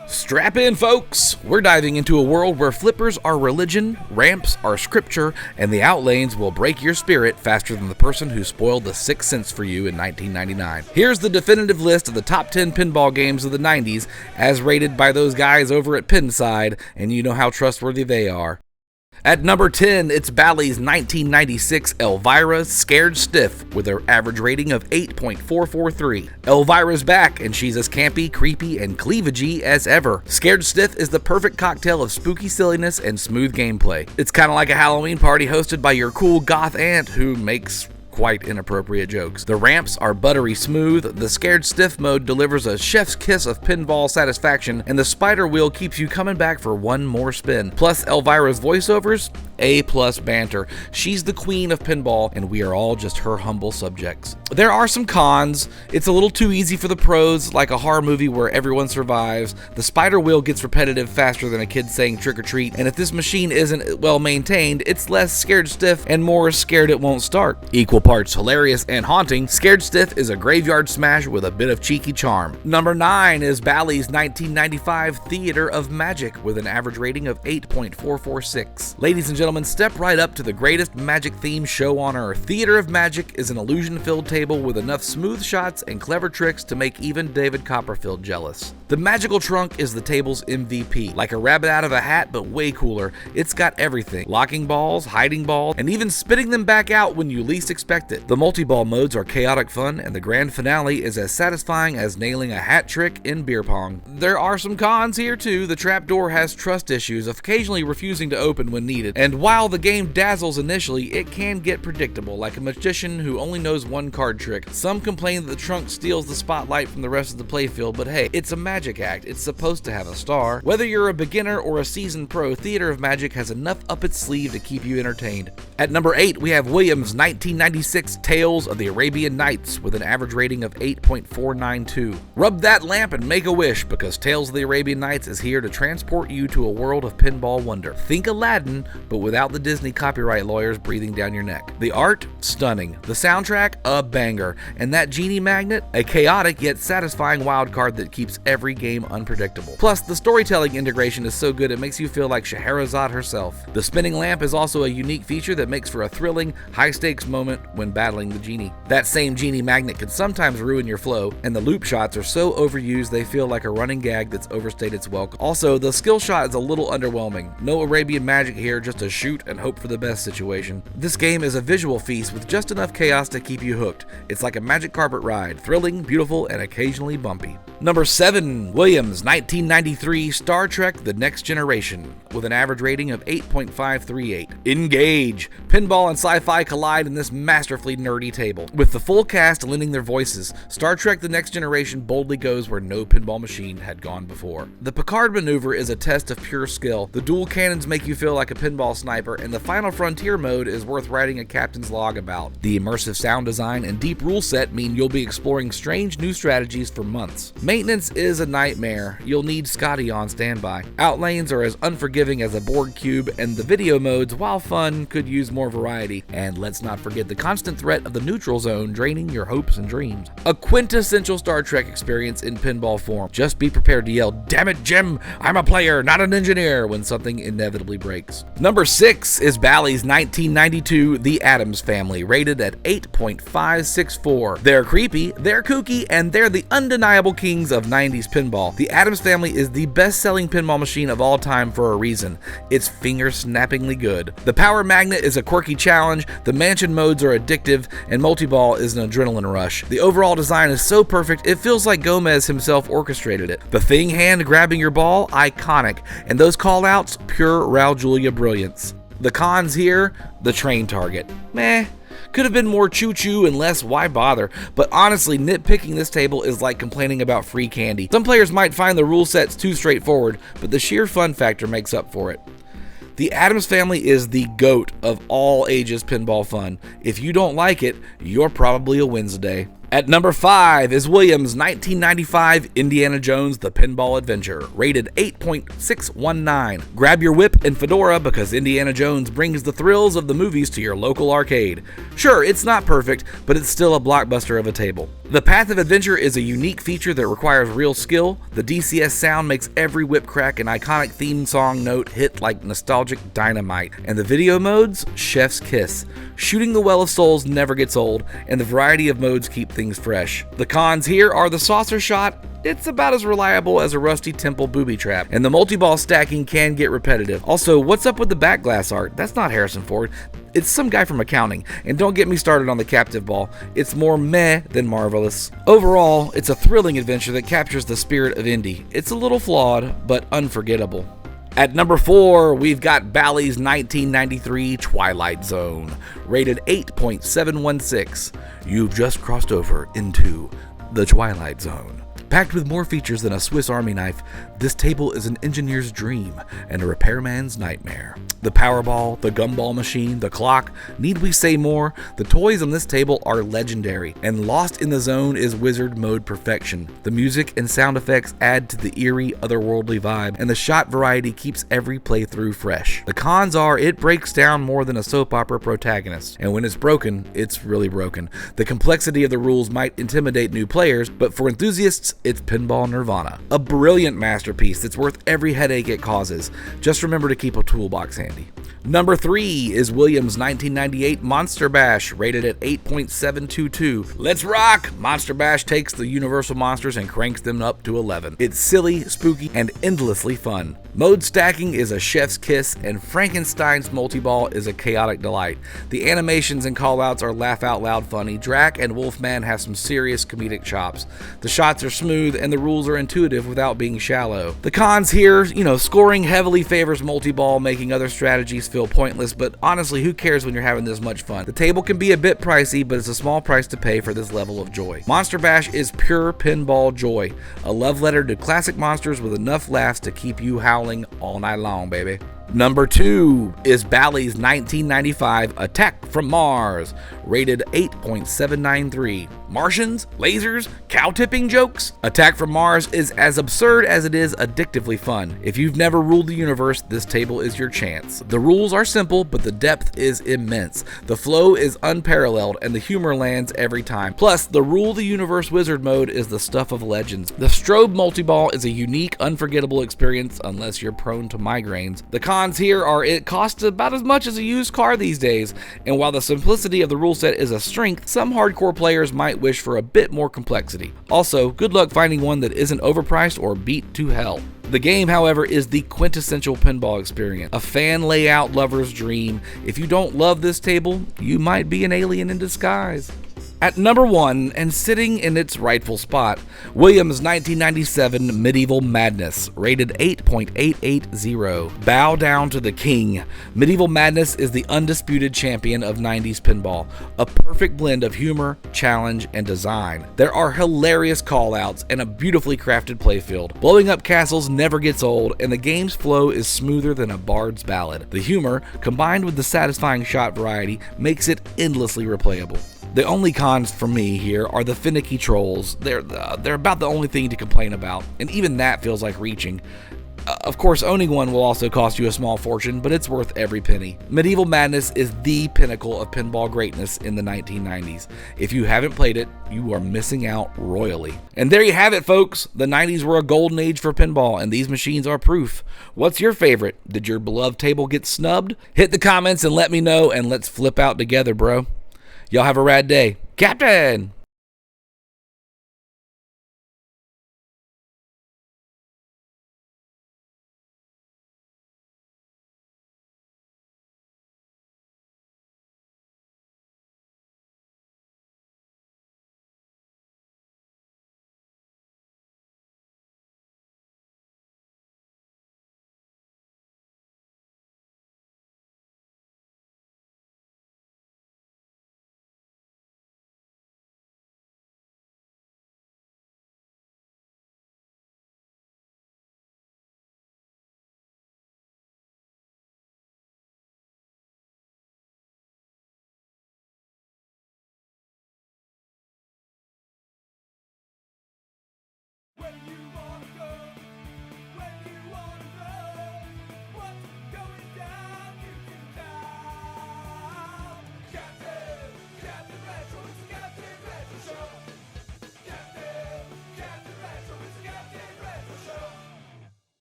Strap in, folks! We're diving into a world where flippers are religion, ramps are scripture, and the outlanes will break your spirit faster than the person who spoiled the Sixth Sense for you in 1999. Here's the definitive list of the top 10 pinball games of the 90s, as rated by those guys over at PINSIDE, and you know how trustworthy they are. At number 10, it's Bally's 1996 Elvira's Scared Stiff with an average rating of 8.443. Elvira's back, and she's as campy, creepy, and cleavagey as ever. Scared Stiff is the perfect cocktail of spooky silliness and smooth gameplay. It's kind of like a Halloween party hosted by your cool goth aunt who makes quite inappropriate jokes. The ramps are buttery smooth, the Scared Stiff mode delivers a chef's kiss of pinball satisfaction, and the spider wheel keeps you coming back for one more spin. Plus Elvira's voiceovers, A+ banter. She's the queen of pinball, and we are all just her humble subjects. There are some cons. It's a little too easy for the pros, like a horror movie where everyone survives. The spider wheel gets repetitive faster than a kid saying trick or treat, and if this machine isn't well maintained, it's less Scared Stiff and more scared it won't start. Equal parts hilarious and haunting, Scared Stiff is a graveyard smash with a bit of cheeky charm. Number 9 is Bally's 1995 Theater of Magic with an average rating of 8.446. Ladies and gentlemen, step right up to the greatest magic themed show on earth. Theater of Magic is an illusion-filled table with enough smooth shots and clever tricks to make even David Copperfield jealous. The magical trunk is the table's MVP, like a rabbit out of a hat but way cooler. It's got everything: locking balls, hiding balls, and even spitting them back out when you least expect it. The multi-ball modes are chaotic fun, and the grand finale is as satisfying as nailing a hat trick in beer pong. There are some cons here too. The trapdoor has trust issues, occasionally refusing to open when needed, and while the game dazzles initially, it can get predictable, like a magician who only knows one card trick. Some complain that the trunk steals the spotlight from the rest of the playfield, but hey, it's a magic act. It's supposed to have a star. Whether you're a beginner or a seasoned pro, Theater of Magic has enough up its sleeve to keep you entertained. At number 8, we have Williams' 1996 Tales of the Arabian Nights with an average rating of 8.492. Rub that lamp and make a wish, because Tales of the Arabian Nights is here to transport you to a world of pinball wonder. Think Aladdin, but without the Disney copyright lawyers breathing down your neck. The art, stunning. The soundtrack, a banger. And that genie magnet, a chaotic yet satisfying wildcard that keeps every game unpredictable. Plus, the storytelling integration is so good it makes you feel like Scheherazade herself. The spinning lamp is also a unique feature that makes for a thrilling, high-stakes moment when battling the genie. That same genie magnet can sometimes ruin your flow, and the loop shots are so overused they feel like a running gag that's overstayed its welcome. Also, the skill shot is a little underwhelming. No Arabian magic here, just a shoot and hope for the best situation. This game is a visual feast with just enough chaos to keep you hooked. It's like a magic carpet ride, thrilling, beautiful, and occasionally bumpy. Number 7, Williams' 1993 Star Trek The Next Generation with an average rating of 8.538. Engage! Pinball and sci-fi collide in this masterfully nerdy table. With the full cast lending their voices, Star Trek The Next Generation boldly goes where no pinball machine had gone before. The Picard maneuver is a test of pure skill, the dual cannons make you feel like a pinball sniper, and the Final Frontier mode is worth writing a captain's log about. The immersive sound design and deep rule set mean you'll be exploring strange new strategies for months. Maintenance is a nightmare. You'll need Scotty on standby. Outlanes are as unforgiving as a board cube, and the video modes, while fun, could use more variety. And let's not forget the constant threat of the neutral zone draining your hopes and dreams. A quintessential Star Trek experience in pinball form. Just be prepared to yell, "Damn it, Jim, I'm a player, not an engineer," when something inevitably breaks. Number 6 is Bally's 1992 The Addams Family, rated at 8.564. They're creepy, they're kooky, and they're the undeniable kings of 90s pinball. The Addams Family is the best-selling pinball machine of all time for a reason. It's finger-snappingly good. The power magnet is a quirky challenge, the mansion modes are addictive, and multi-ball is an adrenaline rush. The overall design is so perfect, it feels like Gomez himself orchestrated it. The thing hand grabbing your ball, iconic, and those call-outs, pure Raul Julia brilliance. The cons here, the train target. Meh. Could have been more choo-choo and less why bother, but honestly, nitpicking this table is like complaining about free candy. Some players might find the rule sets too straightforward, but the sheer fun factor makes up for it. The Addams Family is the GOAT of all ages pinball fun. If you don't like it, you're probably a Wednesday. At number 5 is Williams' 1995 Indiana Jones The Pinball Adventure, rated 8.619. Grab your whip and fedora because Indiana Jones brings the thrills of the movies to your local arcade. Sure, it's not perfect, but it's still a blockbuster of a table. The Path of Adventure is a unique feature that requires real skill. The DCS sound makes every whip crack and iconic theme song note hit like nostalgic dynamite. And the video modes? Chef's kiss. Shooting the Well of Souls never gets old, and the variety of modes keep things fresh. The cons here are the saucer shot. It's about as reliable as a rusty temple booby trap, and the multi-ball stacking can get repetitive. Also, what's up with the back glass art? That's not Harrison Ford. It's some guy from accounting, and don't get me started on the captive ball. It's more meh than marvelous. Overall, it's a thrilling adventure that captures the spirit of indie. It's a little flawed, but unforgettable. At number 4, we've got Bally's 1993 Twilight Zone, rated 8.716. You've just crossed over into the Twilight Zone. Packed with more features than a Swiss Army knife, this table is an engineer's dream and a repairman's nightmare. The Powerball, the gumball machine, the clock, need we say more? The toys on this table are legendary, and lost in the zone is wizard mode perfection. The music and sound effects add to the eerie, otherworldly vibe, and the shot variety keeps every playthrough fresh. The cons are it breaks down more than a soap opera protagonist, and when it's broken, it's really broken. The complexity of the rules might intimidate new players, but for enthusiasts, it's pinball nirvana. A brilliant masterpiece that's worth every headache it causes. Just remember to keep a toolbox handy. Number 3 is Williams' 1998 Monster Bash, rated at 8.722. Let's rock! Monster Bash takes the Universal monsters and cranks them up to 11. It's silly, spooky, and endlessly fun. Mode stacking is a chef's kiss, and Frankenstein's multi-ball is a chaotic delight. The animations and callouts are laugh-out-loud funny. Drac and Wolfman have some serious comedic chops. The shots are smooth, and the rules are intuitive without being shallow. The cons here, scoring heavily favors multi-ball, making other strategies feel pointless, but honestly, who cares when you're having this much fun? The table can be a bit pricey, but it's a small price to pay for this level of joy. Monster Bash is pure pinball joy, a love letter to classic monsters with enough laughs to keep you howling all night long, baby. Number 2 is Bally's 1995 Attack from Mars, rated 8.793. Martians, lasers, cow-tipping jokes? Attack from Mars is as absurd as it is addictively fun. If you've never ruled the universe, this table is your chance. The rules are simple, but the depth is immense. The flow is unparalleled, and the humor lands every time. Plus, the Rule the Universe Wizard mode is the stuff of legends. The strobe multi-ball is a unique, unforgettable experience unless you're prone to migraines. The cons here are it costs about as much as a used car these days, and while the simplicity of the rule set is a strength, some hardcore players might wish for a bit more complexity. Also, good luck finding one that isn't overpriced or beat to hell. The game, however, is the quintessential pinball experience, a fan layout lover's dream. If you don't love this table, you might be an alien in disguise. At number 1, and sitting in its rightful spot, Williams' 1997 Medieval Madness, rated 8.880. Bow down to the king. Medieval Madness is the undisputed champion of 90s pinball, a perfect blend of humor, challenge, and design. There are hilarious callouts and a beautifully crafted playfield. Blowing up castles never gets old, and the game's flow is smoother than a bard's ballad. The humor, combined with the satisfying shot variety, makes it endlessly replayable. The only cons for me here are the finicky trolls. They're about the only thing to complain about, and even that feels like reaching. Of course, owning one will also cost you a small fortune, but it's worth every penny. Medieval Madness is the pinnacle of pinball greatness in the 1990s. If you haven't played it, you are missing out royally. And there you have it, folks. The 90s were a golden age for pinball, and these machines are proof. What's your favorite? Did your beloved table get snubbed? Hit the comments and let me know, and let's flip out together, bro. Y'all have a rad day. Captain!